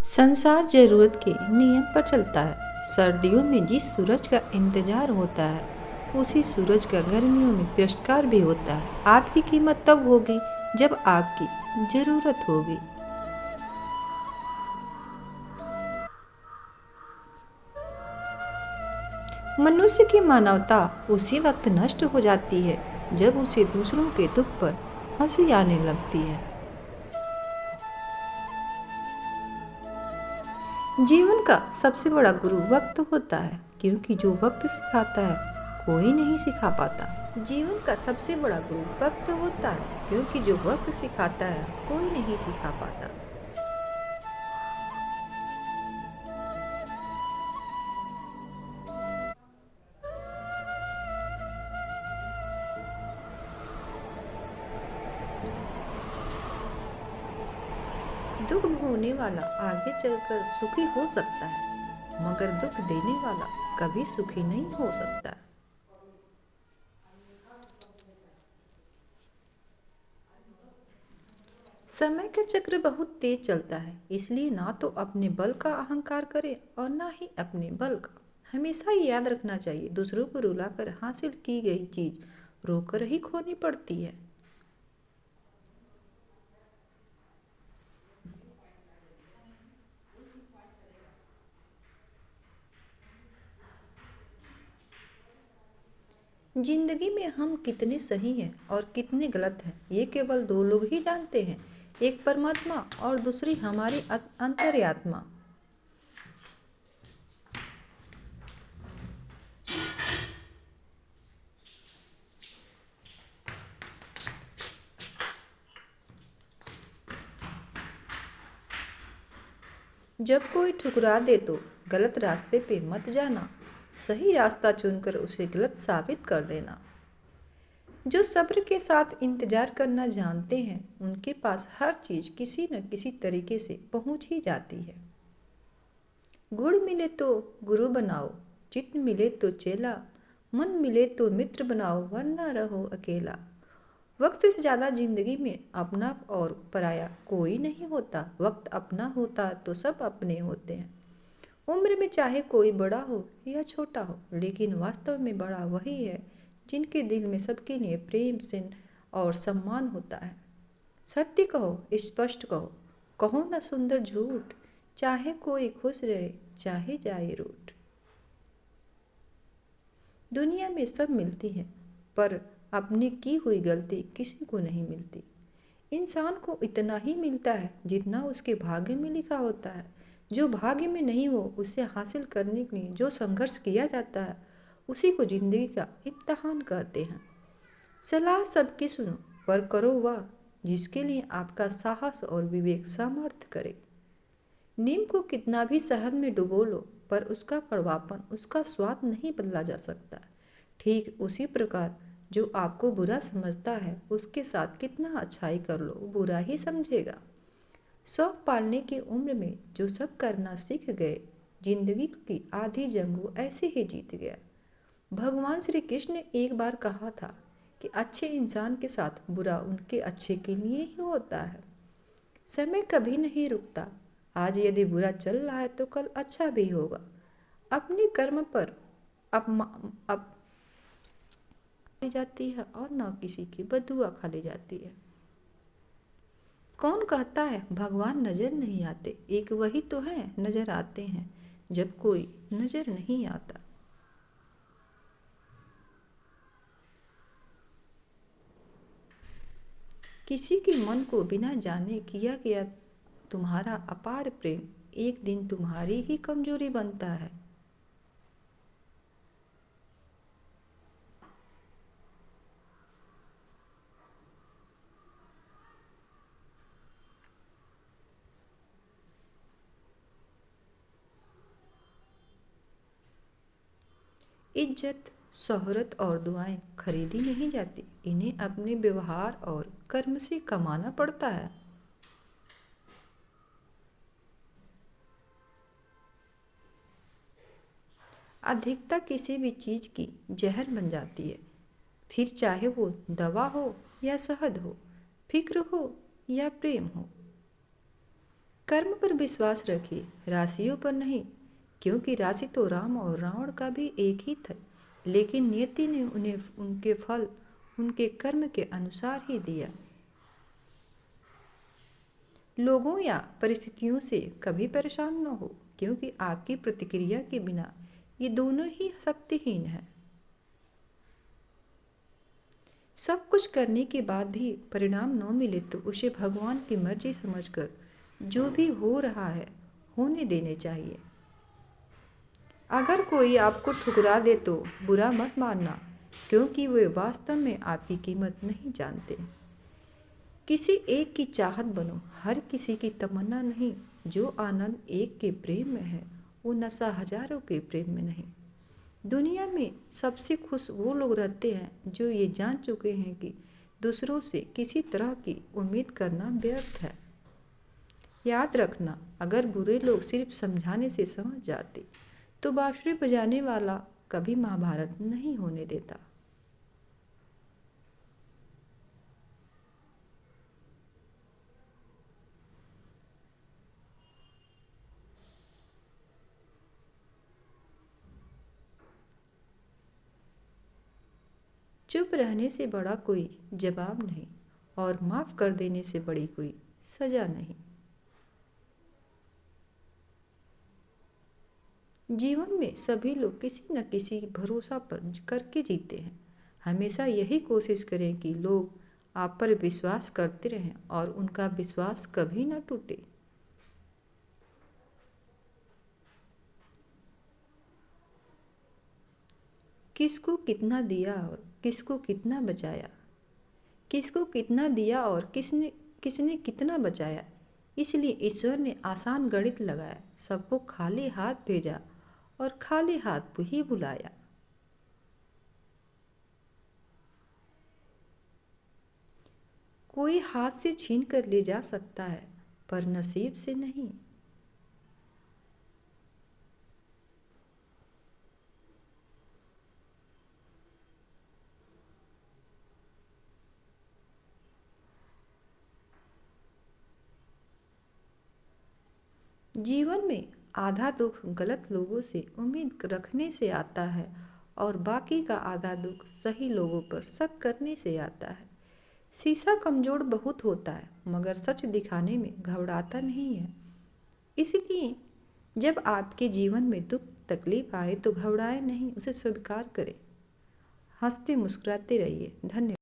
संसार जरूरत के नियम पर चलता है। सर्दियों में जिस सूरज का इंतजार होता है उसी सूरज का गर्मियों में तिरस्कार भी होता है। आपकी कीमत तब होगी जब आपकी जरूरत होगी। मनुष्य की मानवता उसी वक्त नष्ट हो जाती है जब उसे दूसरों के दुख पर हंसी आने लगती है। जीवन का सबसे बड़ा गुरु वक्त होता है, क्योंकि जो वक्त सिखाता है कोई नहीं सिखा पाता। जीवन का सबसे बड़ा गुरु वक्त होता है, क्योंकि जो वक्त सिखाता है कोई नहीं सिखा पाता। दुख भोगने वाला आगे चलकर सुखी हो सकता है, मगर दुख देने वाला कभी सुखी नहीं हो सकता। समय का चक्र बहुत तेज चलता है, इसलिए ना तो अपने बल का अहंकार करें और ना ही अपने बल का। हमेशा याद रखना चाहिए, दूसरों को रुलाकर हासिल की गई चीज रोकर ही खोनी पड़ती है। जिंदगी में हम कितने सही हैं और कितने गलत हैं ये केवल दो लोग ही जानते हैं, एक परमात्मा और दूसरी हमारी अंतर्यात्मा। जब कोई ठुकरा दे तो गलत रास्ते पे मत जाना, सही रास्ता चुनकर उसे गलत साबित कर देना। जो सब्र के साथ इंतजार करना जानते हैं उनके पास हर चीज किसी न किसी तरीके से पहुंच ही जाती है। गुड़ मिले तो गुरु बनाओ, चित मिले तो चेला, मन मिले तो मित्र बनाओ, वरना रहो अकेला। वक्त से ज़्यादा जिंदगी में अपना और पराया कोई नहीं होता। वक्त अपना होता तो सब अपने होते हैं। उम्र में चाहे कोई बड़ा हो या छोटा हो, लेकिन वास्तव में बड़ा वही है जिनके दिल में सबके लिए प्रेम स्नेह और सम्मान होता है। सत्य कहो, स्पष्ट कहो, कहो न सुंदर झूठ, चाहे कोई खुश रहे चाहे जाए रूठ। दुनिया में सब मिलती है, पर अपनी की हुई गलती किसी को नहीं मिलती। इंसान को इतना ही मिलता है जितना उसके भाग्य में लिखा होता है। जो भाग्य में नहीं हो उसे हासिल करने के लिए जो संघर्ष किया जाता है उसी को जिंदगी का इम्तहान कहते हैं। सलाह सबकी सुनो, पर करो वह जिसके लिए आपका साहस और विवेक सामर्थ्य करे। नीम को कितना भी शहद में डुबो लो, पर उसका कड़वापन, उसका स्वाद नहीं बदला जा सकता। ठीक उसी प्रकार जो आपको बुरा समझता है उसके साथ कितना अच्छाई कर लो बुरा ही समझेगा। शौक पालने की उम्र में जो सब करना सीख गए, जिंदगी की आधी जंग वो ऐसे ही जीत गया। भगवान श्री कृष्ण ने एक बार कहा था कि अच्छे इंसान के साथ बुरा उनके अच्छे के लिए ही होता है। समय कभी नहीं रुकता। आज यदि बुरा चल रहा है तो कल अच्छा भी होगा। अपने कर्म पर अब ली जाती है और न किसी की बदुआ खा ली जाती है। कौन कहता है भगवान नजर नहीं आते? एक वही तो है नजर आते हैं जब कोई नजर नहीं आता। किसी के मन को बिना जाने किया गया तुम्हारा अपार प्रेम एक दिन तुम्हारी ही कमजोरी बनता है। इज्जत, शोहरत और दुआएं खरीदी नहीं जाती, इन्हें अपने व्यवहार और कर्म से कमाना पड़ता है। अधिकता किसी भी चीज की जहर बन जाती है, फिर चाहे वो दवा हो या शहद हो, फिक्र हो या प्रेम हो। कर्म पर विश्वास रखिए, राशियों पर नहीं, क्योंकि राशि तो राम और रावण का भी एक ही था, लेकिन नियति ने उन्हें उनके फल उनके कर्म के अनुसार ही दिया। लोगों या परिस्थितियों से कभी परेशान न हो, क्योंकि आपकी प्रतिक्रिया के बिना ये दोनों ही शक्तिहीन हैं। सब कुछ करने के बाद भी परिणाम न मिले तो उसे भगवान की मर्जी समझकर जो भी हो रहा है होने देने चाहिए। अगर कोई आपको ठुकरा दे तो बुरा मत मानना, क्योंकि वे वास्तव में आपकी कीमत नहीं जानते। किसी एक की चाहत बनो, हर किसी की तमन्ना नहीं। जो आनंद एक के प्रेम में है वो नशा हजारों के प्रेम में नहीं। दुनिया में सबसे खुश वो लोग रहते हैं जो ये जान चुके हैं कि दूसरों से किसी तरह की उम्मीद करना व्यर्थ है। याद रखना, अगर बुरे लोग सिर्फ समझाने से समझ जाते तो बांसुरी बजाने वाला कभी महाभारत नहीं होने देता। चुप रहने से बड़ा कोई जवाब नहीं, और माफ कर देने से बड़ी कोई सजा नहीं। जीवन में सभी लोग किसी न किसी भरोसा पर करके जीते हैं। हमेशा यही कोशिश करें कि लोग आप पर विश्वास करते रहें और उनका विश्वास कभी न टूटे। किसको कितना दिया और किसको कितना बचाया, किसको कितना दिया और किसने किसने कितना बचाया। इसलिए ईश्वर ने आसान गणित लगाया, सबको खाली हाथ भेजा और खाली हाथ ही बुलाया। कोई हाथ से छीन कर ले जा सकता है, पर नसीब से नहीं। जीवन में आधा दुख गलत लोगों से उम्मीद रखने से आता है, और बाकी का आधा दुख सही लोगों पर शक करने से आता है। शीशा कमजोर बहुत होता है, मगर सच दिखाने में घबराता नहीं है। इसलिए जब आपके जीवन में दुख तकलीफ आए तो घबराए नहीं, उसे स्वीकार करें। हंसते मुस्कुराते रहिए। धन्यवाद।